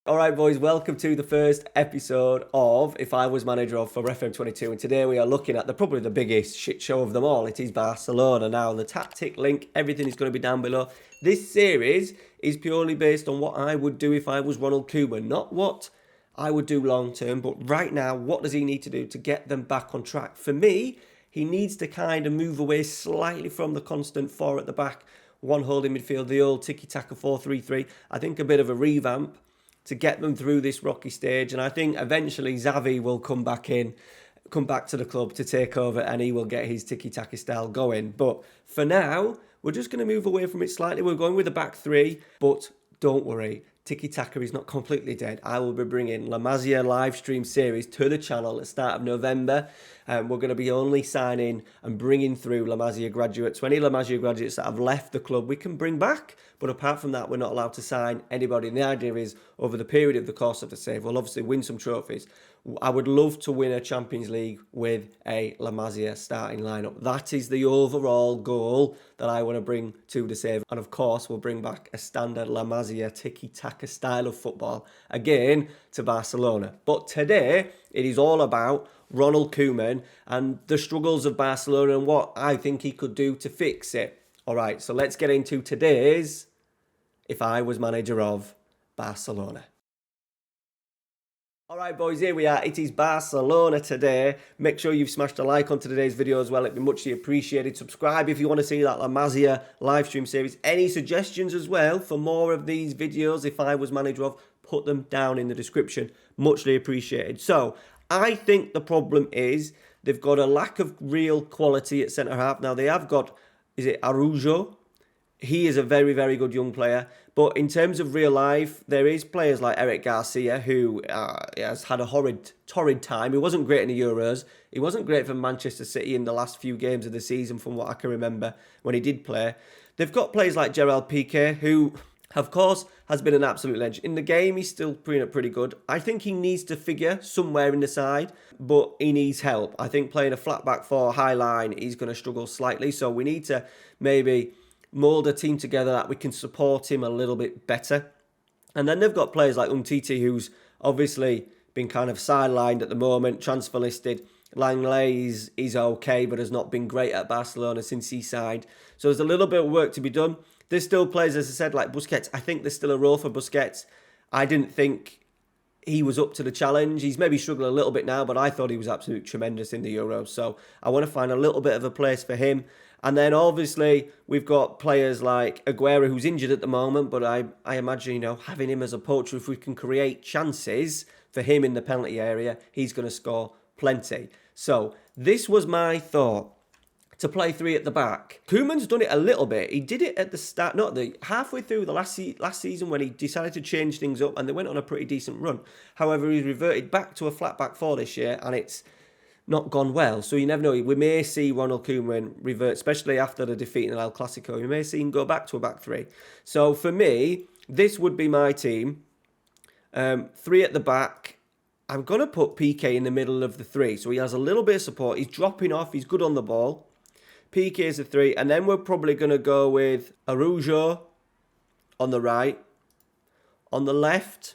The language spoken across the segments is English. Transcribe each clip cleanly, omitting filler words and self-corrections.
All right, boys, welcome to the first episode of If I Was Manager of for FM22. And today we are looking at probably the biggest shit show of them all. It is Barcelona. Now, the tactic link, everything is going to be down below. This series is purely based on what I would do if I was Ronald Koeman, not what I would do long term, but right now, what does he need to do to get them back on track? For me, he needs to kind of move away slightly from the constant four at the back, one holding midfield, the old Tiki-Taka 4-3-3. I think a bit of a revamp to get them through this rocky stage. And I think eventually Xavi will come back to the club to take over, and he will get his tiki-taka style going. But for now, we're just going to move away from it slightly. We're going with a back three, but don't worry. Tiki-taka is not completely dead. I will be bringing La Masia live stream series to the channel at the start of November. We're going to be only signing and bringing through La Masia graduates. So any La Masia graduates that have left the club, we can bring back. But apart from that, we're not allowed to sign anybody. And the idea is, over the period of the course of the save, we'll obviously win some trophies. I would love to win a Champions League with a La Masia starting lineup. That is the overall goal that I want to bring to the save. And of course, we'll bring back a standard La Masia tiki-taka style of football again to Barcelona. But today, it is all about Ronald Koeman and the struggles of Barcelona and what I think he could do to fix it. All right, so let's get into today's If I Was Manager of Barcelona. All right, boys, here we are. It is Barcelona today. Make sure you've smashed a like onto today's video as well. It'd be muchly appreciated. Subscribe if you want to see that La Masia live stream series. Any suggestions as well for more of these videos, if I was manager of, put them down in the description. Muchly appreciated. So, I think the problem is they've got a lack of real quality at centre-half. Now, they have got, is it Araujo? He is a very, very good young player. But in terms of real life, there is players like Eric Garcia who has had a torrid time. He wasn't great in the Euros. He wasn't great for Manchester City in the last few games of the season from what I can remember when he did play. They've got players like Gerald Piqué who, of course, has been an absolute legend. In the game, he's still pretty good. I think he needs to figure somewhere in the side, but he needs help. I think playing a flat back four, high line, he's going to struggle slightly. So we need to maybe mould a team together that we can support him a little bit better. And then they've got players like Tiki, who's obviously been kind of sidelined at the moment, transfer listed. Langley is okay, but has not been great at Barcelona since he signed. So there's a little bit of work to be done. There's still players, as I said, like Busquets. I think there's still a role for Busquets. I didn't think he was up to the challenge. He's maybe struggling a little bit now, but I thought he was absolutely tremendous in the Euros. So I want to find a little bit of a place for him. And then obviously we've got players like Aguero, who's injured at the moment, but I imagine, having him as a poacher, if we can create chances for him in the penalty area, he's going to score plenty. So this was my thought, to play three at the back. Koeman's done it a little bit. He did it at the start, halfway through the last season when he decided to change things up and they went on a pretty decent run. However, he's reverted back to a flat back four this year and it's not gone well. So you never know. We may see Ronald Koeman revert, especially after the defeat in El Clasico. We may see him go back to a back three. So for me, this would be my team. Three at the back. I'm going to put Piqué in the middle of the three. So he has a little bit of support. He's dropping off. He's good on the ball. Piqué is a three. And then we're probably going to go with Araujo on the right. On the left,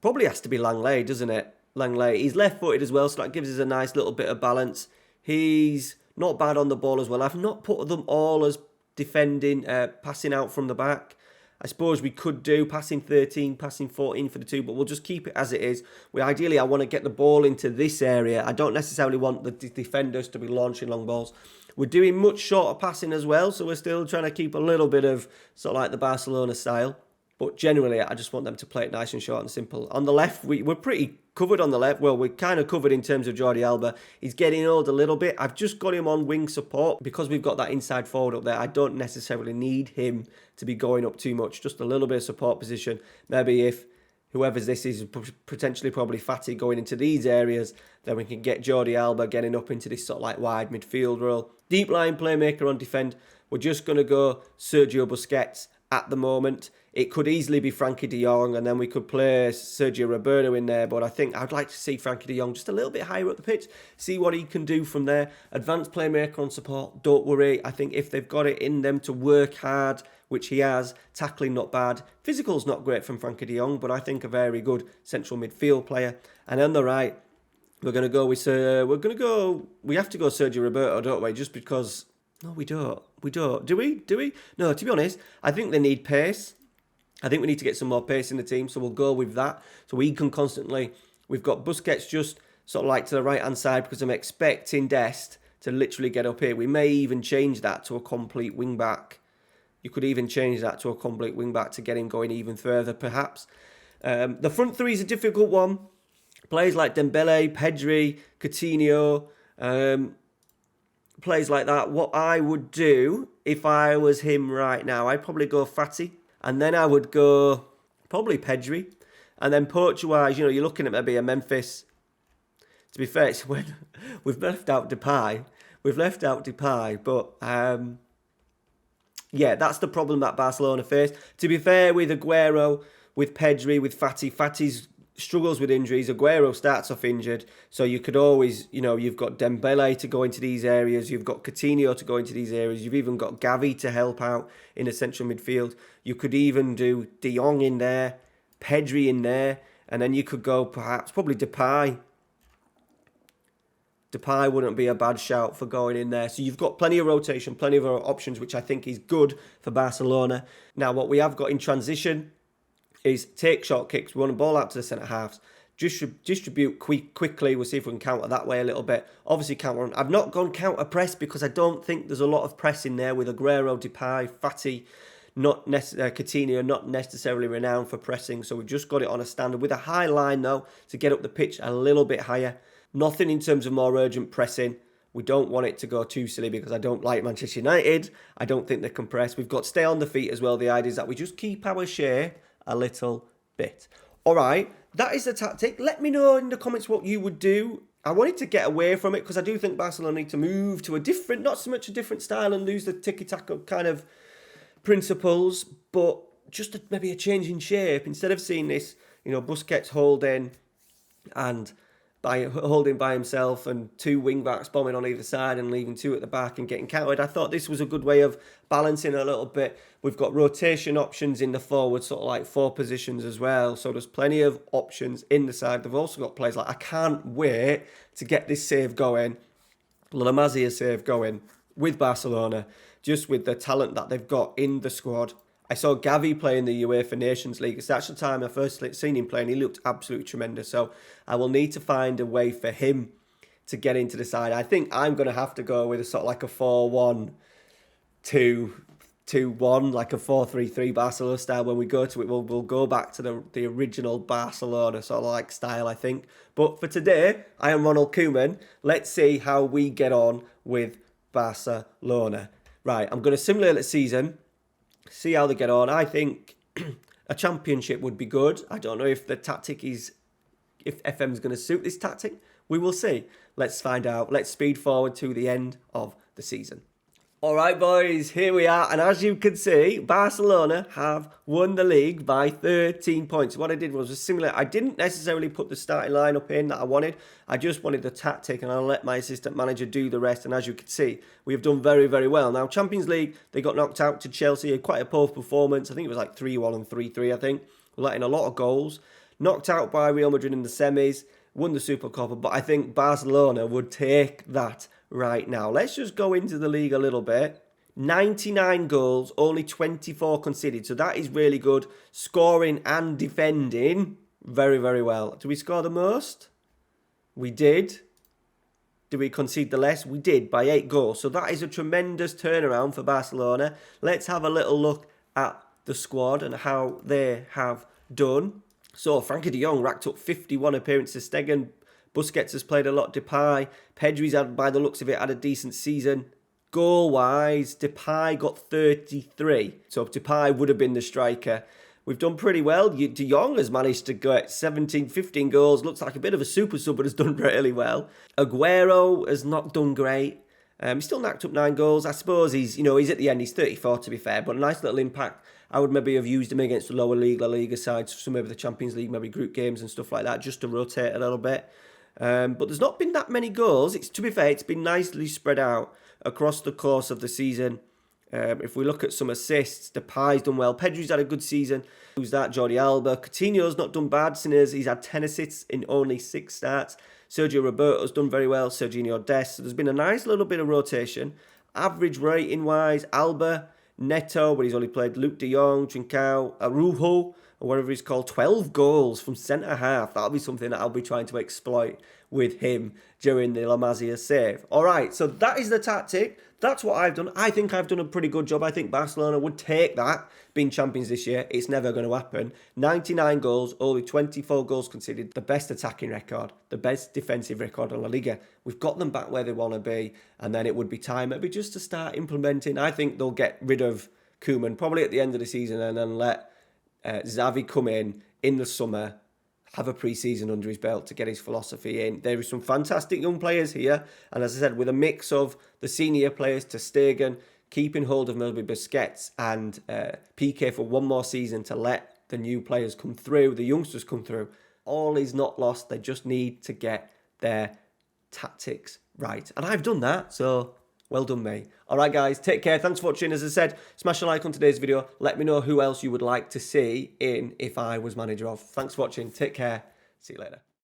probably has to be Langley, doesn't it? Langley. He's left-footed as well, so that gives us a nice little bit of balance. He's not bad on the ball as well. I've not put them all as defending, passing out from the back. I suppose we could do passing 13, passing 14 for the two, but we'll just keep it as it is. Ideally, I want to get the ball into this area. I don't necessarily want the defenders to be launching long balls. We're doing much shorter passing as well, so we're still trying to keep a little bit of sort of like the Barcelona style. But generally, I just want them to play it nice and short and simple. On the left, we're pretty covered on the left. Well, we're kind of covered in terms of Jordi Alba. He's getting old a little bit. I've just got him on wing support because we've got that inside forward up there. I don't necessarily need him to be going up too much. Just a little bit of support position. Maybe if whoever's this is potentially probably fatty going into these areas, then we can get Jordi Alba getting up into this sort of like wide midfield role. Deep line playmaker on defend. We're just going to go Sergio Busquets at the moment. It could easily be Frankie de Jong, and then we could play Sergio Roberto in there. But I think I'd like to see Frankie de Jong just a little bit higher up the pitch, see what he can do from there. Advanced playmaker on support, don't worry. I think if they've got it in them to work hard which he has. Tackling not bad. Physical's not great from Frankie de Jong, but I think a very good central midfield player. And on the right, we're going to go with we have to go Sergio Roberto, don't we? Just because, no, we don't. Do we? No, to be honest, I think they need pace. I think we need to get some more pace in the team, so we'll go with that. So we can constantly, we've got Busquets just sort of like to the right-hand side because I'm expecting Dest to literally get up here. We may even change that to a complete wing-back. You could even change that to a complete wing-back to get him going even further, perhaps. The front three is a difficult one. Players like Dembele, Pedri, Coutinho, players like that. What I would do if I was him right now, I'd probably go Fati. And then I would go probably Pedri. And then poacher-wise, you're looking at maybe a Memphis. To be fair, it's when we've left out Depay. But yeah, that's the problem that Barcelona faced. To be fair, with Aguero, with Pedri, with Fati's struggles with injuries. Aguero starts off injured, so you could always, you've got Dembele to go into these areas, you've got Coutinho to go into these areas, you've even got Gavi to help out in the central midfield. You could even do De Jong in there, Pedri in there, and then you could go probably Depay. Depay wouldn't be a bad shout for going in there. So you've got plenty of rotation, plenty of options, which I think is good for Barcelona. Now, what we have got in transition is take short kicks. We want to ball out to the centre halves. Distribute quickly. We'll see if we can counter that way a little bit. Obviously, counter on. I've not gone counter press because I don't think there's a lot of press in there with Aguero, Depay, Fati, Coutinho, not necessarily renowned for pressing. So we've just got it on a standard with a high line, though, to get up the pitch a little bit higher. Nothing in terms of more urgent pressing. We don't want it to go too silly because I don't like Manchester United. I don't think they can press. We've got to stay on the feet as well. The idea is that we just keep our share a little bit. All right, that is the tactic. Let me know in the comments what you would do. I wanted to get away from it because I do think Barcelona need to move to a different, not so much a different style and lose the tiki-taka kind of principles, but just maybe a change in shape. Instead of seeing this, Busquets holding by himself and two wing-backs bombing on either side and leaving two at the back and getting countered. I thought this was a good way of balancing a little bit. We've got rotation options in the forward, sort of like 4 positions as well. So there's plenty of options in the side. They've also got players like, I can't wait to get this save going, La Masia save going with Barcelona, just with the talent that they've got in the squad. I saw Gavi play in the UEFA Nations League. It's actually the time I first seen him play, and he looked absolutely tremendous. So I will need to find a way for him to get into the side. I think I'm going to have to go with a sort of like a 4-1-2-1, like a 4-3-3 Barcelona style. When we go to it, we'll go back to the original Barcelona sort of like style, I think. But for today, I am Ronald Koeman. Let's see how we get on with Barcelona. Right, I'm going to simulate the season. See how they get on. I think a championship would be good. I don't know if the tactic is, if FM's going to suit this tactic. We will see. Let's find out. Let's speed forward to the end of the season. All right, boys, here we are. And as you can see, Barcelona have won the league by 13 points. What I did was simulate. I didn't necessarily put the starting lineup in that I wanted. I just wanted the tactic, and I'll let my assistant manager do the rest. And as you can see, we have done very, very well. Now, Champions League, they got knocked out to Chelsea. Quite a poor performance. I think it was like 3-1 and 3-3, I think. We're letting a lot of goals. Knocked out by Real Madrid in the semis. Won the Supercopa. But I think Barcelona would take that right now. Let's just go into the league a little bit. 99 goals, only 24 conceded. So that is really good. Scoring and defending very, very well. Did we score the most? We did. Did we concede the less? We did, by 8 goals. So that is a tremendous turnaround for Barcelona. Let's have a little look at the squad and how they have done. So Frankie de Jong racked up 51 appearances. Stegen, Busquets has played a lot. Depay, Pedri's had, by the looks of it, had a decent season. Goal-wise, Depay got 33. So Depay would have been the striker. We've done pretty well. De Jong has managed to get 17, 15 goals. Looks like a bit of a super sub, but has done really well. Aguero has not done great. He's still knocked up 9 goals. I suppose he's at the end. He's 34 to be fair, but a nice little impact. I would maybe have used him against the lower league, La Liga sides, so maybe the Champions League, maybe group games and stuff like that, just to rotate a little bit. But there's not been that many goals. To be fair, it's been nicely spread out across the course of the season. If we look at some assists, Depay's done well. Pedri's had a good season. Who's that? Jordi Alba. Coutinho's not done bad, since he's had 10 assists in only 6 starts. Sergio Roberto's done very well. Serginho Dest. So there's been a nice little bit of rotation. Average rating-wise, Alba, Neto, but he's only played Luke de Jong, Trincao, Arujo, or whatever he's called. 12 goals from centre-half. That'll be something that I'll be trying to exploit with him during the La Masia save. All right, so that is the tactic. That's what I've done. I think I've done a pretty good job. I think Barcelona would take that, being champions this year. It's never going to happen. 99 goals, only 24 goals conceded. The best attacking record, the best defensive record in La Liga. We've got them back where they want to be, and then it would be time maybe just to start implementing. I think they'll get rid of Koeman probably at the end of the season, and then let Xavi come in the summer, have a pre-season under his belt to get his philosophy in. There are some fantastic young players here, and as I said, with a mix of the senior players, to Stegen, keeping hold of maybe Busquets and Piqué for one more season to let the new players come through, the youngsters come through. All is not lost. They just need to get their tactics right. And I've done that, so well done me. All right, guys, take care. Thanks for watching. As I said, smash a like on today's video. Let me know who else you would like to see in If I Was Manager Of. Thanks for watching. Take care. See you later.